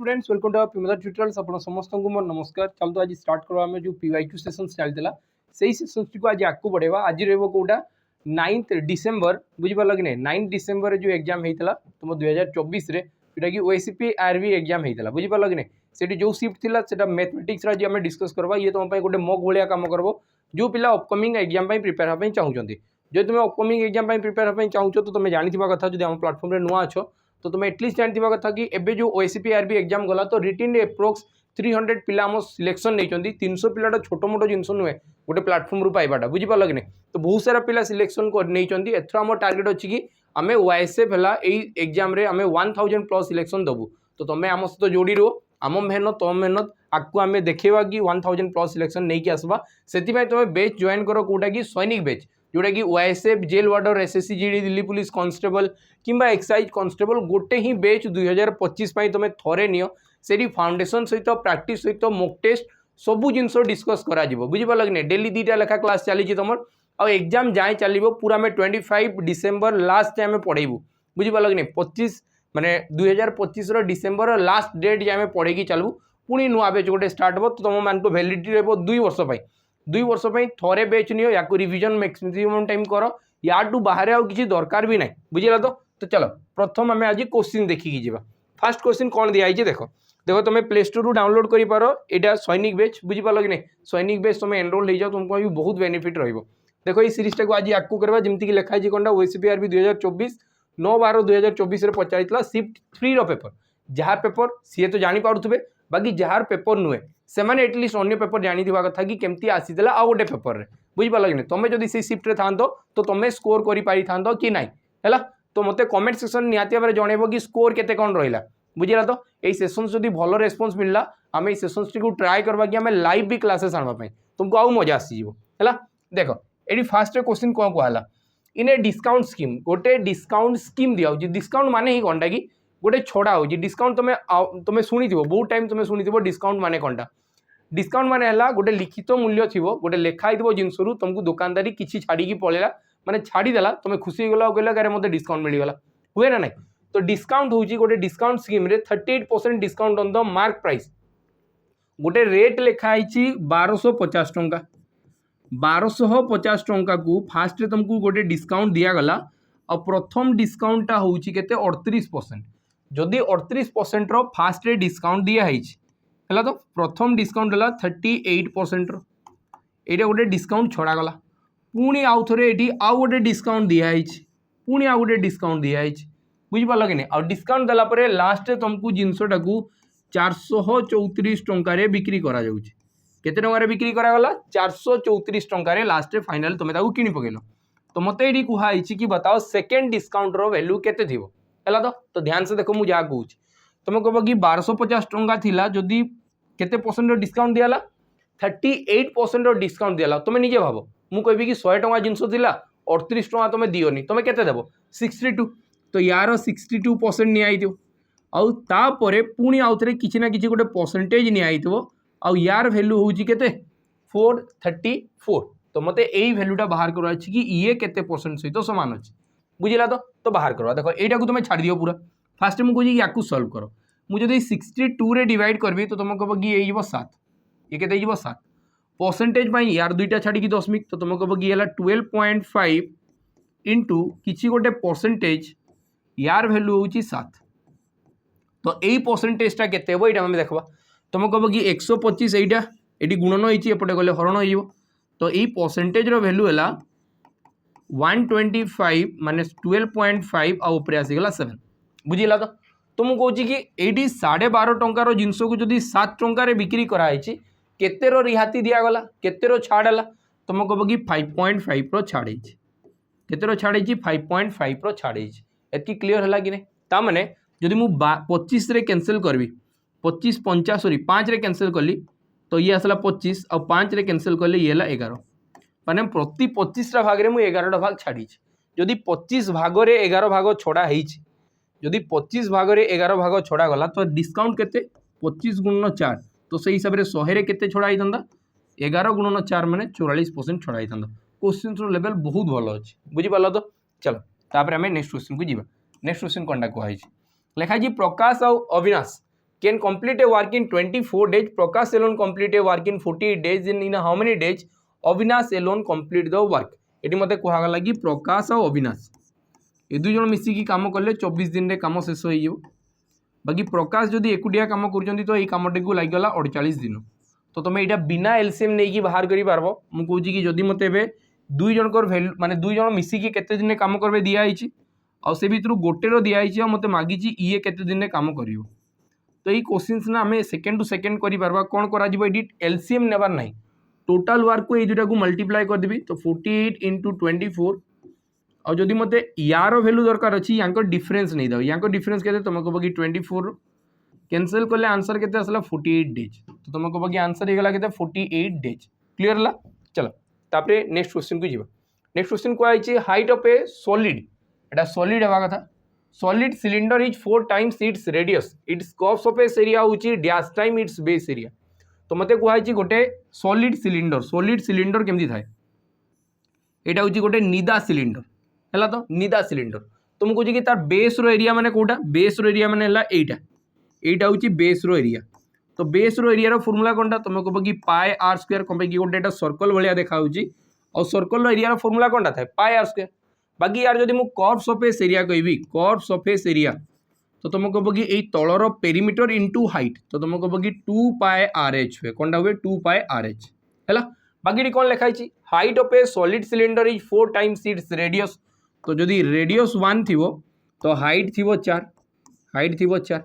Students welcome to our Pimda tutorials आपण समस्त को मोर नमस्कार। चल तो आज स्टार्ट करो आमे जो पीवाईक्यू सेशन चलतला सेही सेशन को आज आकु बढ़ेबा। आज रहबो कोडा 9th डिसेंबर बुझि पाल कि नै 9 डिसेंबर जो एग्जाम हेतला तुम 2024 रे जेटा कि ओएसीपी आरबी एग्जाम हेतला बुझि पाल कि नै सेठी जो शिफ्ट थिला सेटा मैथमेटिक्स रा जे हमें डिस्कस करबा। ये तुम पय गोटे मॉक भलिया काम करबो जो पिला अपकमिंग एग्जाम पय प्रिपेयर होबे चाहउचंती। जो तुम अपकमिंग एग्जाम पय प्रिपेयर होबे चाहउचो तो तुम जानिथिबा कथा जदि हम प्लेटफॉर्म रे नुआ अछो तो तुम एटलिस्ट जानथिबा कथा कि एबे जो ओएसीपी आरबी एग्जाम गला तो रिटिन एप्रोक्स 300 पिला हम सिलेक्शन नहीं चंदी। 300 पिलाटा छोटो मोटो जिंस नुहे गोटे प्लेटफॉर्म रु पाइबाटा बुझि पाल कि नै। तो बहुत सारा पिला सिलेक्शन कर नहीं चंदी। एथर हमर टारगेट अछि कि हमें ओएसएफ हला एई एग्जाम रे हमें 1000 प्लस सिलेक्शन दबु। तो तुम आम सहित जोड़ी रहो आम मेहनत तुम मेहनत आकु आम देखा कि 1000 प्लस सिलेक्शन नहीं कि आसवा। से तुम बैच जॉइन करो कोटा कि सैनिक बैच जोटा कि OSF jail warder SSC GD Delhi police constable किंबा एक्साइज कांस्टेबल गोटे ही बैच 2025 तुम थरे नियो। से फाउंडेशन सहित प्रैक्टिस सहित मॉक टेस्ट सबू जिनस डिस्कस करा बुझी पाल कि डेली 2टा लेखा क्लास चली तुम आ एग्जाम जाए चलो पूरा आम 25 डिसेंबर लास्ट आम पढ़ेबू बुझी पाल कि 25 माने 2025 डिसेंबर लास्ट डेट जाए पढ़ेकी चलू। पुणी नुआ बैच गोटे स्टार्ट हो तो तुम मान वैलिडिटी रहा 2 वर्ष 2 वर्ष थरे बैच नियो या रिविजन मैक्सिमम टाइम कर या बाहर आउ किसी दरकार भी ना बुझेगा। तो चलो प्रथम आम आज क्वेश्चन देखिकी जावा। फास्ट क्वेश्चन कौन दिखाई देखो देखो तुम प्ले स्टोर रू डाउनलोड कर पार यहाँ सैनिक बैच बुझी पाल कि नहीं। सैनिक बैच तुम एनरोल हो जाओ तुमको भी बहुत बेनिफिट रहिबो। देखो ये सीरीज टाक आज आकु करवा जमीक लिखाई कौन ओएसीपी आरबी 2024 9/12/2024 पचार शिफ्ट 3 रो पेपर जहाँ पेपर सी तो जापारे बाकी जार पेपर नुहे से एटलिस्ट अन्य पेपर जानी कथा कि केमती आसीला आ गोटे पेपर रे बुझी पाल कि तुम जब से शिफ्ट रे था तो तुम स्कोर कर पारि था कि नाई है। तो मत कमेंट सेक्शन निहाती भाव जनइब कि स्कोर केते कौन रहा बुझेगा। तो यही सेसन जब भल रेस्पॉन्स मिलला आम ये सेसन्स को ट्राए करवा कि आम लाइव भी क्लासेस आने तुमको आउ मजा आसीज है। देख ये फास्ट क्वेश्चन कौन कहला इन ए डिस्काउंट स्कीम गोटे डिस्काउंट स्कीम दिया डिस्काउंट माने ही कौनटा कि गोटे छड़ा हो डिस्काउंट तुम शुणी बहुत टाइम तुम शुणी डिस्काउंट माने कौनटा। डिस्काउंट माने है गोटे लिखित मूल्य थी गोटे लिखाई जिनस तुमको दुकानदारी किसी छाड़ी पलैला माने छाड़देला तुम खुशी गला कहला गारे मत डिस्काउंट मिलगला हुए ना ना। तो डिस्काउंट हूँ गोटे डिस्काउंट स्कीम रे 38% discount on the mark price गोटे रेट लिखाई 1250 टंका 1250 टंका को फास्ट तुमको गोटे डिस्काउंट दिगला और प्रथम डिस्काउंटा हूँ केते 38%। जदि 38% रो फास्ट रे डिस्काउंट दिखाई है तो प्रथम डिस्काउंट है 38% यहाँ गोटे डिस्काउंट छड़ागला पुणी आउ थे ये आउ गोटे डिस्काउंट दिखाई पुणी आउ गोटे डिस्काउंट दिखाई बुझी पाल कि नहीं। आ डिस्काउंट देलापर लास्ट तुमको जिनसटा को 434 टंकार बिक्री करा केते टंकार बिक्री करागला 434 टंकार लास्ट फाइनल तुम कि पकेल। तो मत ये कहुई कि बताओ सेकेंड डिस्काउंट रो वैल्यू केते थिबो है। तो ध्यान से देखो मुझे कहूँ तुम कह कि 1250 टंका थिला जदि केते परसेंट डिस्काउंट दियाला 38% डिस्काउंट दियाला तुम निजे भाव मु कहबी कि 100 टंका जिनस थिला 38 टंका तुम दियोनी तुम केते देबो 62 तो यार 62% निआइथिबो आउ तापरे पुणी आउ थे किछि ना किछि गोटे परसेंटेज निआइथिबो आउ यार वैल्यू होउची केते 434। तो मते एई वैल्यूटा बाहर करवा अछि कि ये केते परसेंट सहित समान अछि बुझिला। तो बाहर करवा देखो एटा को तुम छाड़ दियो पूरा फास्ट मु कहूँ या सल्व करो मुझे 62 रे डिवाइड करबी तो तुम कह कि ये 7 ये केते 7 परसेंटेज यार दुईटा छाड़ी दशमिक तो तुम कह कि 12.5 इंटू किसी गोटे परसेंटेज यार वैल्यू हूँ 7 तो यही परसेंटेजटा केते हम यहाँ देखा तुम कह कि 125 यहाँ ये गुणन होपटे गले हरण हो तो यही परसेंटेज वैल्यू है 125 माने 12.5 आउे आसीगला 7 बुझिला। तो मुझे कहूँ कि ये 12.5 टंकार जिनस को जब 7 टंकार बिक्री कराई केते रिहाती दिगला केते छाड़ है तुम कह कि 5.5 रो छाड़ केते छाड़ी 5.5 रो छाड़ एति क्लीयर है कि नहीं। ताने जदि मु 25 रे कैंसिल करबी 25 50 सॉरी 5 रे कैंसिल कली तो ये आसला 25 और 5 रे कैंसिल कले ये 11 माने प्रति 25टा भाग रे मु 11टा भाग छाड़ी जदि 25 भाग रे 11 भाग छड़ा होइछि जदि 25 भाग रे 11 भाग छड़ा गला तो डिस्काउंट केते 25 गुणन 4 तो से हिसाब रे 100 रे केते छड़ा आइतंदा 11 गुणन 4 माने 44% छड़ा आइतंदा। क्वेश्चन लेवल बहुत भल अछि बुझि पाल। तो चलो तापर हमें नेक्स्ट क्वेश्चन को जीवा। नेक्स्ट क्वेश्चन कोनटा कहै छी लिखाई प्रकाश और Avinash can complete a work in 24 days, Prakash alone complete a work in 48 days, in how many days Avinash alone complete the work. ये मत कहगला कि प्रकाश और अविनाश ये दुई जन मिसिकी काम कले 24 दिन में कम शेष हो। बाकी प्रकाश जदि एकुटिया काम कर तो ये कमटी को लगिगला 48 दिन। तो तुम यहाँ बिना एलसीएम नहीं बाहर कर पार। मुझे कि जदि मत दुई जनकर भैल्यू माने दुई जन मिसिकी केते दिन काम करबे दिखाई आ से भितर गोटे दिखाई मत मागिची ये केते दिन काम कर। तो ये क्वेश्चंस ना आम सेकेंड टू सेकेंड कर कौन कर एलसीएम नेबार ना टोटाल वर्क को ये दुटा को मल्टीप्लाई करदेवी। तो 48 × 24 और जदि मत यार वैल्यू दरकार अच्छी या डिफरेन्स नहीं दो या डिफरेन्स के तुम कह कि 24 कैंसल कले आंसर के 48 डेज। तो तुम कह कि आंसर होगा के 48 डेज। क्लीयर है। चलो तापर नेक्स्ट क्वेश्चन को जी। नेक्स्ट क्वेश्चन कही हाइट ऑफ ए सॉलिड एटा सॉलिड हवा कथा solid cylinder is 4 times its radius its curve surface area होची dash time its base area. तो मत कही गोटे सॉलिड सिलिंडर केमती थाए यहाँ हूँ गोटे निदा सिलिंडर है। तो निदा सिलिंडर तो मुझे कहूँ कि तार बेस रो एरिया माने कोटा बेस रो एरिया माने एटा हूँ बेस रो एरिया। तो बेस रो एरिया फॉर्मूला कौनटा तुम कह कि पाए आर स्क्वायर कम कि गोटे सर्कल भाया देखा और सर्कल एरिया फॉर्मूला कौनटा था पाए आर स्क्वायर। बाकी यार जब मुझे कर्व सरफेस एरिया कहबी कर्व सरफेस एरिया तो तुम कह कि यही तलर पेरीमीटर इंटू हाइट तो तुम कह कि 2 पाए RH हुए कौनटा हुए 2 पाए RH है। बाकी कौन लिखाई height of a solid cylinder is 4 times its radius. तो जदि रेडियस 1 थी तो हाइट थी 4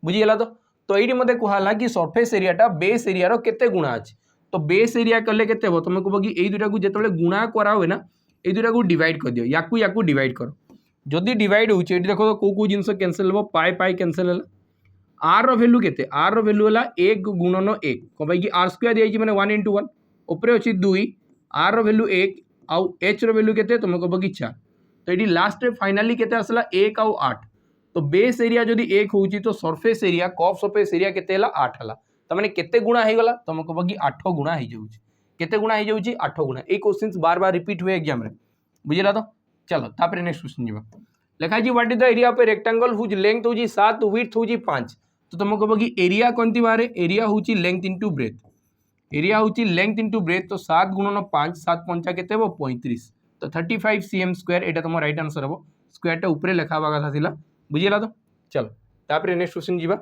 बुझीगला। तो ये मत कहला कि सरफेस एरियाटा बेस एरिया केते गुणा अच्छे। तो बेस एरिया कले केते हो तुम कह कि दुटा को जिते गुणा करा हुए ना ये दुटा को डिवाइड कर दियो या डिवाइड कर जदि डिवाइड होची देखो तो कौ जिनस कैंसल हो पाए पाए कैंसल है। आर वैल्यू केते आर वैल्यू है 1 गुणन 1 कम कि आर स्क्वायर दिखाई मैंने 1 × 1 उपरे अच्छी 2 आर वैल्यू 1 आउ एच वैल्यू केते तुम कह कि 4। तो ये लास्ट फाइनाली केते आसला 1 आउ 8। तो बेस एरिया जदि 1 होची तो surface area curve surface area केते हला 8 हला। त माने केते गुणा हे गला तुम कह कि 8 गुणा हे जाउची केते गुणा हे जाउची 8 गुणा। ए क्वेश्चंस बार बार रिपीट हुए एग्जाम रे बुझिला। तो चलो तापर नेक्स्ट क्वेश्चन जीवा लिखा जी what is the area of a rectangle whose length होची 7 विड्थ होची 5। तो तुम कह कि एरिया कोनती बारे एरिया होची लेंथ इंटू ब्रेथ एरिया होची लेंथ इंटू ब्रेथ। तो 7 × 5 7 5 केते हो 35 तो 35 cm स्क्वायर एटा तुम राइट आंसर हम स्क्वायरटा ऊपर लिखा हवा कथा थिला बुझिला। तो चलो तापर नेक्स्ट क्वेश्चन जीवा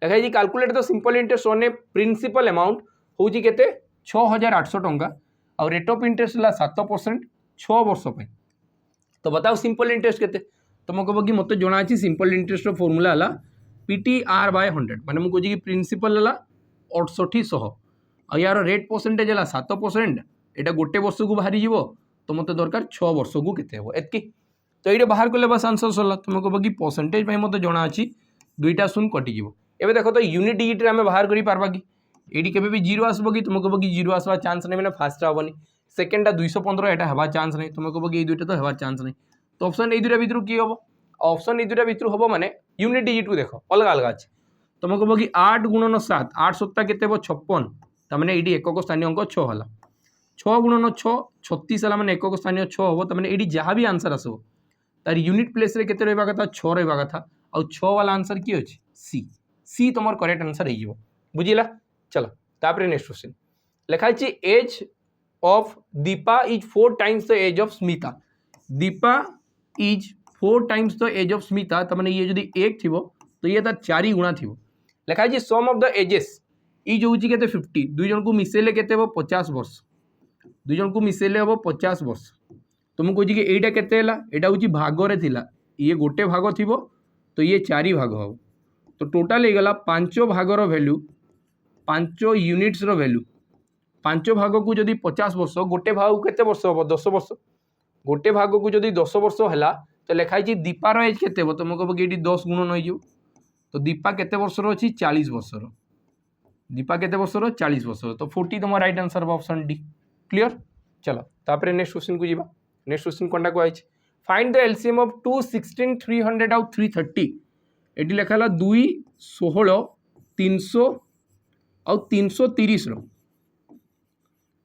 लिखा जी calculate the simple interest on a principal amount होची केते 6800 टंका और रेट ऑफ इंटरेस्ट ला 7% 6 वर्ष पे। तो बताओ सिंपल इंटरेस्ट केते तुम कह कि मत जना अच्छी सिंपल इंटरेस्ट फॉर्मूला है PTR/100 माने मुझे कह कि प्रिंसिपल है 6800 और यार रेट परसेंटेज है 7% यहाँ गोटे वर्ष को बाहरी जीव तो मत दरकार 6 वर्ष को केते हो एतकी। तो ये बाहर कले बस आंसर सरला तुम कह कि परसेंटेज मत जना अच्छी 2टा शून्य कटिज। एवं देख तो यूनिट डिजिट आम बाहर कर ये केवे 0 आसब कि तुम कह कि 0 आसवा चान्स नहीं मैंने फास्ट हेनी सेकेंडा 215 यहाँ हवा चान्स नहीं तुम कह कि ये 2टा तो हवा चान्स नहीं। तो ऑप्शन ये 2टा भितर किए हम ऑप्शन ये 2टा भितर हम माने यूनिट डिजिट को देख अलग अलग अच्छे तुम कह कि 8 × 7 8 7 केते 56 तमें ये एकक स्थानीय अंक 6 है 6 × 6 36 है मैंने एकक स्थानीय 6 हम तमें ये जहाँ भी आंसर आसो तार यूनिट प्लेस रे केते रहा कथा 6 रहा कथा और 6 वाला आंसर किए अच्छे सी तुम करेक्ट आंसर हो बुझिला। चलो तापर नेक्स्ट क्वेश्चन लिखाई age of Dipa is 4 times the age of Smita. Dipa is 4 times the age of Smita तो मैंने ये जदि 1 थी तो ये तार 4 गुणा थी लिखाई सम ऑफ द एजेस इज हूँ के 50 दुई जन को मिसेले केते 50 वर्ष दुई जन को मिसेले हम 50 वर्ष। तो मुझे कहे कि यहीटा केते यहाँ हूँ भागरे थिला ये गोटे भाग थी तो ये 4 भाग हम तो टोटाल होगला 5 भागर वैल्यू 5 यूनिट्स वैल्यू 5 भाग को जदि 50 वर्ष गोटे भाग को केते वर्ष हम 10 वर्ष गोटे भाग को जदि 10 वर्ष है तो लिखाई दीपार एज केते तुम कह कि 10 गुणन हो तो दीपा केते वर्षर अच्छी 40 वर्षर दीपा केते वर्षर 40 वर्षर तो 40 तुम right answer option D. Clear. चलो तापर नेक्स्ट क्वेश्चन को जीवा नेक्स्ट क्वेश्चन कौनटा कही फाइंड द एलसीएम ऑफ 2 16 300 आउ 330 ये लिखा 2 16 300 आउ 330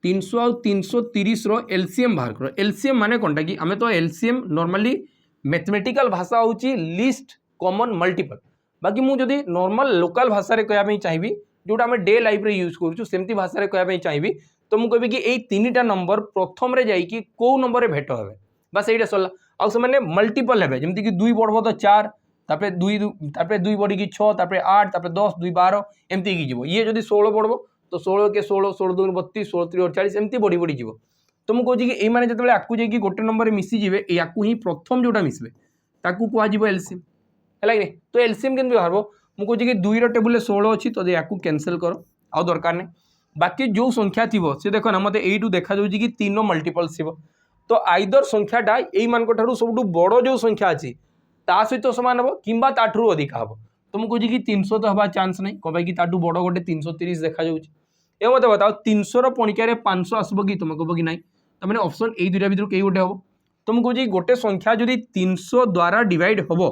300 आउ 330 एलसीएम बाहर कर। एलसीएम माने कौनटा कि आम तो एलसीएम नॉर्मली मैथमेटिकल भाषा हूँ लिस्ट कॉमन मल्टीपल बाकी मुझे जदि नॉर्मल लोकल भाषा रे कहया चाहिए जोटा आम डे लाइफ रे यूज करूँ सेमती भाषा रे कहया चाहिए तो मुझे कहबी कि यही तीनटा नंबर प्रथम रे जाइए कौ नंबर रे भेट हे बस यही सरला आउ से मल्टीपल हे जमीक कि 2 बढ़ब तो 4 तापर 2 बढ़ी 6 तापर 8 तापर 10 2 12 एमती जीव ये जब 16 बढ़ब तो 16 के 16 16 2 32 16 3 48 एमती बढ़ी बढ़ी जीव तो मुझे कहूँ कि ये जो आपको जाकि गोटे नंबर मिसीजे या ही प्रथम जोटा मिसबे ताकू कहुव एलसीएम है कि तो एलसीएम केमती बाहर मुझे कि 2 टेबुल 16 अच्छी तो या कैनसल कर आउ दरकार नहीं बाकी जो संख्या थी सी देख ना मत यू देखा कि 3 मल्टीपल्स थी तो आइदर संख्याटा यही मान सब बड़ जो संख्या अच्छी ता सहित सामान हम कि अधिक हम तो मुझे कि 300 तो हवा चांस नहीं कौन कि ताठू बड़ गोटे 330 देखा ये मत बताओ 300 पणिकार 500 आसब कि तुम कह कि ना तो मैंने ऑप्शन यही दुटा भर कई गोटे हम तो मुझे गोटे संख्या जदि 300 द्वारा डिवाइड हम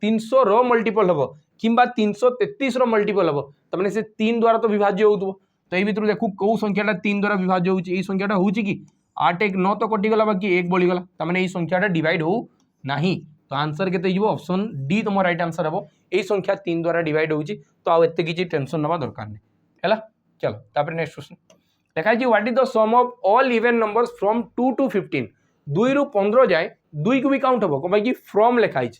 300 रो मल्टीपल हम कि 333 रो मल्टीपल हम तो मैंने से 3 द्वारा तो विभाज्य हो तो ये भर देखू कौ संख्याटा 3 द्वारा विभाज्य होगी संख्याटा हूँ कि 8 1 9 तो कटिगला बाकी 1 बढ़ीगला तो मैंने ये संख्याटा डिवाइड हो नहीं तो आंसर के ऑप्शन डी तुम राइट आंसर हम यही संख्या 3 द्वारा डिवाइड होची तो आउ एते किछि टेंशन नवा दरकार नहीं हैला चलो तापर नेक्स्ट क्वेश्चन देखा जी what is the sum of all even numbers from 2 to 15 2 रु 15 जाए 2 को भी काउंट हम कौन कि फ्रॉम लिखाई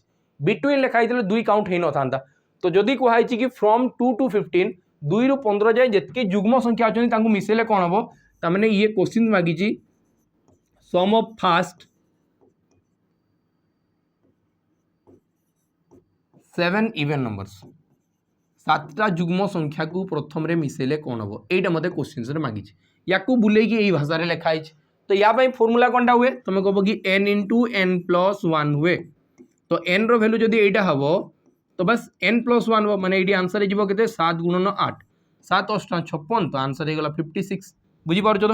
बिटवीन लिखाई 2 काउंट हो न था तो जदि कहुई कि फ्रॉम 2 टू 15 2 रु 15 जाए जितके जुग्म संख्या अच्छा मिसेले कौन हम तमें ये क्वेश्चन मागी सम ऑफ फास्ट 7 इवन नंबर्स 7टा जुग्म संख्या को प्रथम रे मिसेले कौन हम यहाँ मत क्वेश्चन मागी या बुले यही भाषा लिखाई तो या फॉर्मूला कौनटा हुए तुम कह कि n इंटू n प्लस 1 हुए तो n रो वैल्यू जदि यहाँ हम तो बस n प्लस 1 हम माने ये आंसर के 7 गुणन 8 7 8 56 तो आंसर होगा 56 बुझीपार तो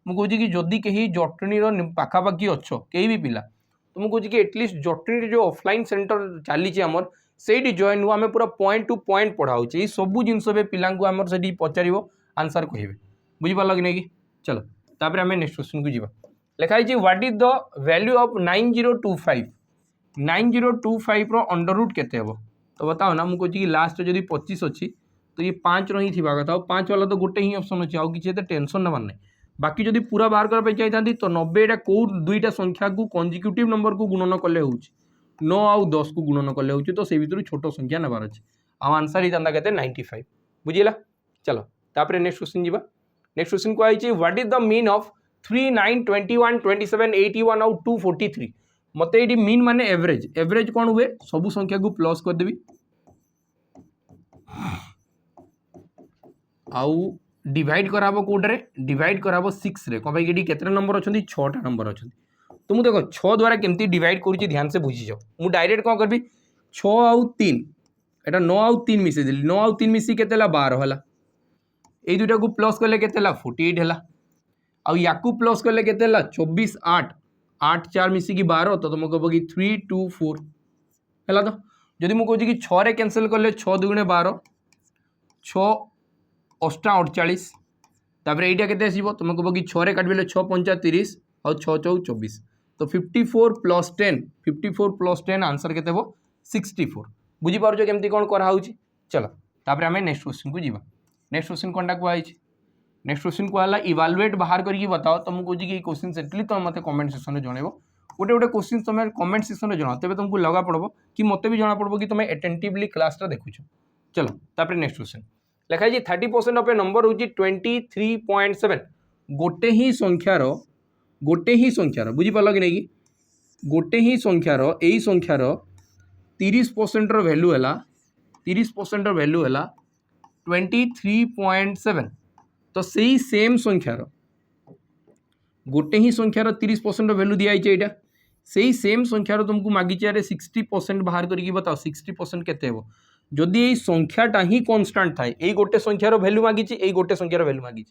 मुझे कि जदि कहीं जटणी पाखापाखि अच्छ कहीं भी पिला तो मुझे कि एटलिस्ट जटणी जो ऑफलाइन सेंटर चली आमर से जॉइन हुआ आम पूरा पॉइंट टू पॉइंट पढ़ाऊँ ये सबू जिनस पिला से पचार आंसर कहे बुझीपार कि नहीं कि चलो तापर आम नेक्स्ट क्वेश्चन को जी लिखाई what is the value of 9025 9025 रो अंडर रूट केते हेबो तो बताओ ना मुझे कि लास्ट जदि 25 अच्छी तो ये 5 रही थी कथा 5 वाला तो गोटे ही ऑप्शन अच्छे आउ कि टेंशन नबार नहीं बाकी जदि पूरा बाहर करने चाहिए तो 90 कौ दुईटा संख्या को कंजिक्यूटिव नंबर को गुणन कले हो 9 आउ 10 को गुणन कले हो तो से भर छोट संख्या नबार अच्छे आंसर ही था के 95 बुझेगा चलो तापर नेक्स्ट क्वेश्चन जी नेक्स्ट क्वेश्चन कहुई what is the mean of 3 9 21 27 81 आउ 243 मत ये मीन माने एवरेज एवरेज कौन हुए सबू संख्या को प्लस करदेवी आउ डिवाइड कराबो कोडरे डिवाइड कराबो 6 रे कौन भाई केतरा नंबर अच्छा 6टा नंबर अच्छा तो मुझे देखो 6 द्वारा केमती डिवाइड करुच्ची ध्यान से बुझी जाओ मुझे डायरेक्ट कौन करी 6 आउ 3 एटा 9 आउ 3 मिसई देली 9 आउ 3 मिसी के 12 है ये दुटा को प्लस कले के 48 है आउ या प्लस कले के 24 8 8 4 मिसिकी 12 तो तुम कह कि 3 2 4 है तो जदि मुझे कि 6 रे कैंसिल कले 6 2 12 6 8 48 तापर यहाँ के तुम कह कि 6 रे काटबे 6 5 30 और 6 4 24 तो 54 प्लस 10 आंसर के 64 बुझीपार केमती कौन कराऊँ चलो तापर आम नेक्स्ट क्वेश्चन को जीवा नेक्स्ट क्वेश्चन कौनटा कहुई नेक्स्ट क्वेश्चन कहला इवालुएट बाहर करके बताओ तो मुझे कि क्वेश्चन एटली तुम मत कमेंट सेक्शन में जनइब गोटे गोटे क्वेश्चन तुम कमेंट सेक्शन में जनाओ तेज तुमको लगा पड़ो कि मत भी जना पड़ो कि तुम एटेंटिवली क्लासटा देखुच चलो तापर नेक्स्ट क्वेश्चन लिखाई 30% ऑफ ए नंबर हूँ 23.7 गोटे ही संख्यार बुझीपार कि नहीं गोटे ही संख्यार यही संख्यार 30% वैल्यू है 30% वैल्यू है 23.7 तो सही सेम संख्यार गोटे ही संख्यार 30% वैल्यू दिखाई यहाँ से सेम संख्यार तुमको मागी 60% बाहर करके बताओ 60% केते हेबो जदि यही संख्याटा ही कन्स्टांट थाए यही गोटे संख्यार वैल्यू मागी यही गोटे संख्यार वैल्यू मागी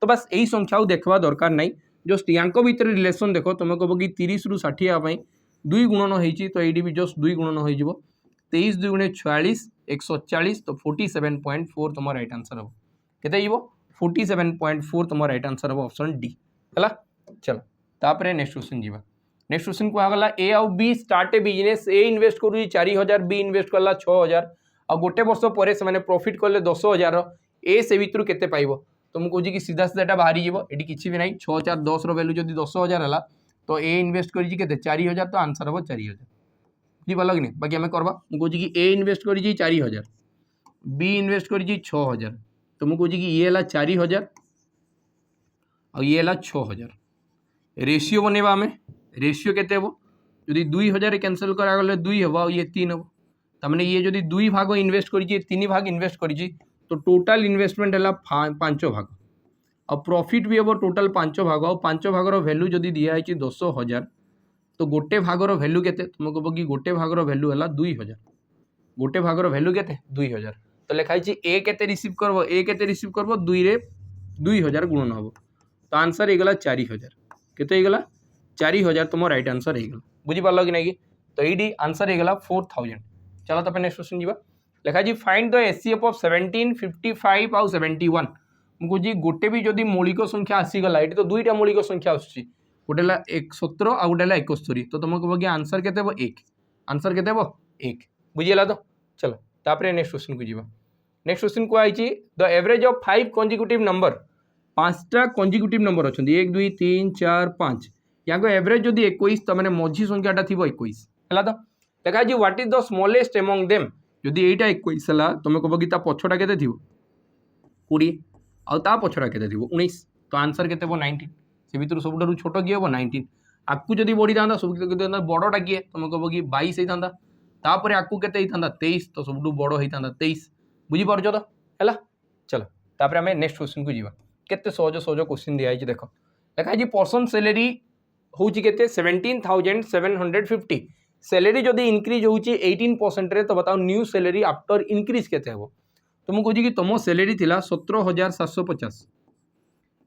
तो बस यही संख्या देखा दरकार नहीं जस्ट या भर रिलेसन देख तुम कह कि 30 रु 60 हाँपाई 2 गुणन होती तो ये भी जस्ट 2 गुणन हो 23 2 गुणे 46 140 तो 47.4 तुम राइट आंसर हम के 47.4 तुम राइट आंसर हम ऑप्शन डी है चलो तापर नेक्स्ट क्वेश्चन जी नेक्स्ट क्वेश्चन कहला ए आउ बी स्टार्ट ए बिजनेस ए इन्वेस्ट करूँ 4000 बी इन्वेस्ट कला 6000 आ गोटे वर्ष पर से प्रॉफिट कले 10,000 ए से भितर केते पाइबो तो मुझे कहूँ कि सीधा सीधा एटा बाहरी जीवो एटी किछि भी नहीं 6,000 10 रो वैल्यू जदी 10,000 हला तो ए इन्वेस्ट करिछि केते 4,000 तो आंसर हो 4,000 बुझी पाल कि नहीं बाकी आम करवा मुझे कहूँ कि ए इन्वेस्ट करिछि 4,000 बी इन्वेस्ट करिछि 6,000 तो मुझे कहूँ कि ये हला 4,000 और ये हला 6,000 रेशियो बनेबा आमे रेशियो केते हेबो जदि 2,000 कैंसिल करा गले 2 हेबो और ये 3 हेबो तमाने ये जदि 2 भाग इन्वेस्ट करिछि 3 भाग इन्वेस्ट करिछि तो टोटल इन्वेस्टमेंट है 5 भाग और प्रॉफिट भी हम टोटल 5 भाग और 5 भागर वैल्यू जदि दिया 10,000 तो गोटे भागर वैल्यू केते तुम कह कि गोटे भागर वैल्यू है 2,000 गोटे भागर वैल्यू केते 2,000 तो लिखाई ए केते रिसीव करबो ए केते रिसीव करबो 2 रे 2,000 गुणन हम तो आंसर हो गला 4,000 केते हो गला 4,000 तुम राइट आंसर हो गला बुझी पारल कि नहीं तो ये आंसर हो गला 4,000 चलो तो नेक्स्ट क्वेश्चन जीवा लिखा जी फाइंड द एचसीएफ ऑफ 17 55 आउ 71 मुझे जी गोटे भी जदि मौलिक संख्या आसीगला ये तो दुईटा मौलिक संख्या आसूँ गोटे 17 आ गोटे 71 तो तुम कह आंसर केते हेबो 1 आंसर केते हेबो 1 बुझीगला तो चलो तापर नेक्स्ट क्वेश्चन को जीवा नेक्स्ट क्वेश्चन को आई the average of 5 consecutive number 5टा कंजिक्यूटिव नंबर अच्छा 1 2 3 4 5 या एवरेज जदि 21 तो मैंने मझी संख्याटा थी 21 है तो देखा जी what is the smallest among them जदि एटा 21 है तुम कह कि पछटा के 20 आ पछटा के 19 तो आंसर के 19 से भर सब छोट किए हम 19 आपको जब बढ़ी था सब बड़टा किए तुम कह कि 22 होता तापर आपको के 23 तो सब बड़ होता 23 बुझीपार तो है चलो तापर आम नेक्स्ट क्वेश्चन को जीवा केते सहज सहज क्वेश्चन दिखाई देख देखा पर्सन सैलरी हूँ के 17,750 सैलरी जदि इंक्रीज हो 18% तो बताओ न्यू सैलरी आफ्टर इंक्रीज केते हेबो तो मुझे कहूँ कि तुम सैलरी थिला 17,750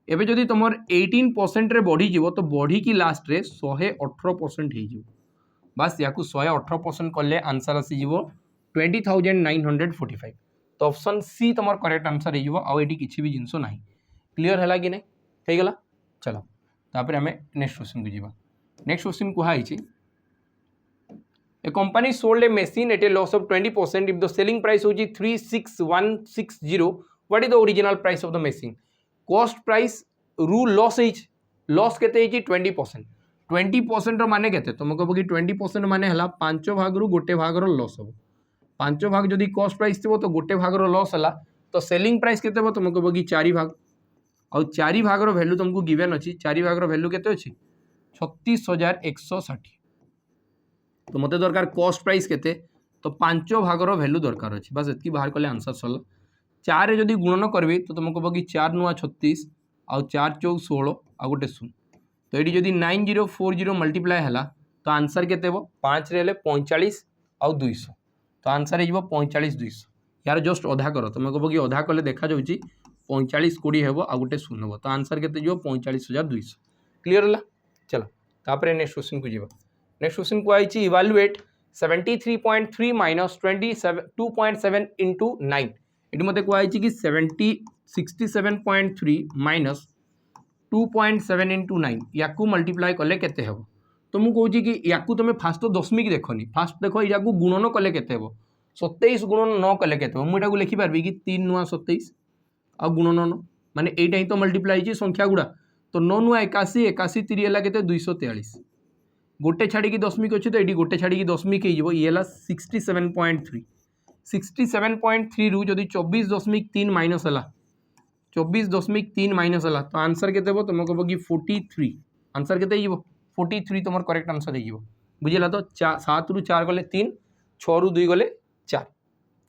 एबे जदि तुम 18% रे बढ़ी जीवो तो बढ़ी की लास्ट रे 118% हो जीवो बस या 118% कले आंसर आसी जीवो 20,945 तो ऑप्शन सी तुम करेक्ट आंसर हो जीवो आउ एटी किछि भी जिंसो नाही क्लियर हैला कि नहीं हो गला चलो तापर आम नेक्स्ट क्वेश्चन को जीवा नेक्स्ट क्वेश्चन कहुई A company sold a machine at a loss of 20% if the selling price was 36160 what is the original price of the machine cost price रू loss loss केते 20% माने केते तुम कह कि 20% माने हला 5 भाग रू गोटे भाग रो लॉस हो 5 भाग जदि कॉस्ट प्राइस थी तो गोटे भाग रो लॉस हला तो सेलिंग प्राइस केते हो तुम कह कि 4 भाग और 4 भाग रो वैल्यू तुमको गिवन अछि 4 भाग रो वैल्यू केते अछि 36,160 तो मत दरकार कॉस्ट प्राइस केते तो 5 भागर वैल्यू दरकार अच्छे बस एतकी बाहर कले आंसर सरला 4 जदि गुणन करबी तो तुम कह कि 4 नुआ 36 आउ 4 चौक 16 आ गोटे 0 तो ये जदि 9040 मल्टीप्लाए है तो आंसर केते हेबो 5 रे 45 आउ 200 तो आंसर हो 45,200 यार जस्ट अधा कर तुम कह कि अधा कले देखा जाउची 45,20 हेबो आ गोटे 0 हेबो तो आंसर केते जो 45,200 क्लियर है चलो तापर नेक्स्ट क्वेश्चन को जीवा नेक्स्ट क्वेश्चन को आई इवालुएट 73.3 माइनस 2.7 इंटू 9 ये मत कहुई कि 67.3 माइनस 2.7 इंटू 9 या मल्टीप्लाए कले केते हेबो तो मुझे कहूँ कि या तुम फास्ट तो दशमिक देखनी फास्ट देख या गुणन कले केते हेबो 27 गुणन 9 कले केते हेबो मुझे लिखिपारि कि 3 नुआ 27 आ गुणन 9 माने एटा ही तो मल्टीप्लाई संख्या गुड़ा तो 9 नुआ 81 81 3 है केते 243 गोटे छाड़ी दशमिक अच्छे तो ये गोटे छाड़ी दशमिक हो ये 67.3 67.3 रू जदि 24.3 माइनस है 24.3 माइनस है तो आंसर के तुम कह कि 43 आंसर के 43 तुम करेक्ट आंसर हो बुझेगा तो 7 रू 4 गले 3 6 रू 2 गले 4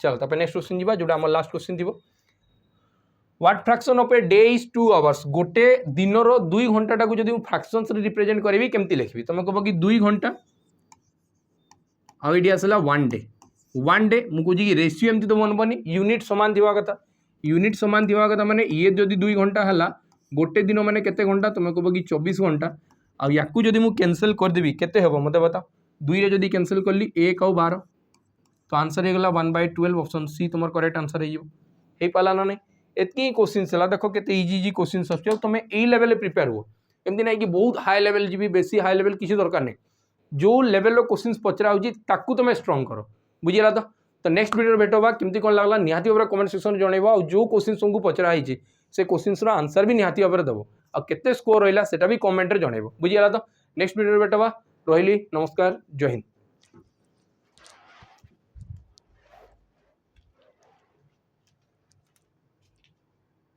चलो तापर नेक्स्ट क्वेश्चन जीवा जोटा आम लास्ट क्वेश्चन थी what fraction of a day is 2 hours गोटे दिन रो 2 घंटा टाको जदि फ्रैक्शंस रे रिप्रेजेंट करबी केमती लिखबी तुम कहबो कि 2 घंटा आ एडी आसला 1 डे मु कहूँ कि रेशियो एमती तो मन पनी यूनिट समान थिबा कथा माने ये जदि 2 घंटा हला गोटे दिन माने केते घंटा तुम कहबो कि 24 घंटा आ याकू जदि मु कैंसिल कर देबी केते हेबो मते बता 2 रे जदि कैंसिल करली 1 और 12 तो आंसर हो गला 1/12 ऑप्शन सी तुम करेक्ट आंसर हो पाला ना नहीं एतकी क्वेश्चन है देख के इजी क्वेश्चन आस तुम यही लेवल प्रिपेयर हो एमती ना कि बहुत हाई लेवल जी बेसी हाई लेवल किसी दरकार नहीं जो लेवल क्वेश्चन पचरा होती तुम स्ट्रंग कर बुझेगा तो तो नेक्स्ट वीडियो भेटवा केमती कौन लगला निहाती भाव कमेंट सेक्शन जनइब आ जो क्वेश्चन तुमको पचरा है से क्वेश्चन आंसर भी निहाती भाव दब आ केते स्कोर रहा भी कमेंट रे जनइब बुझीगला तो नेक्स्ट वीडियो भेटवा रही नमस्कार जय हिंद।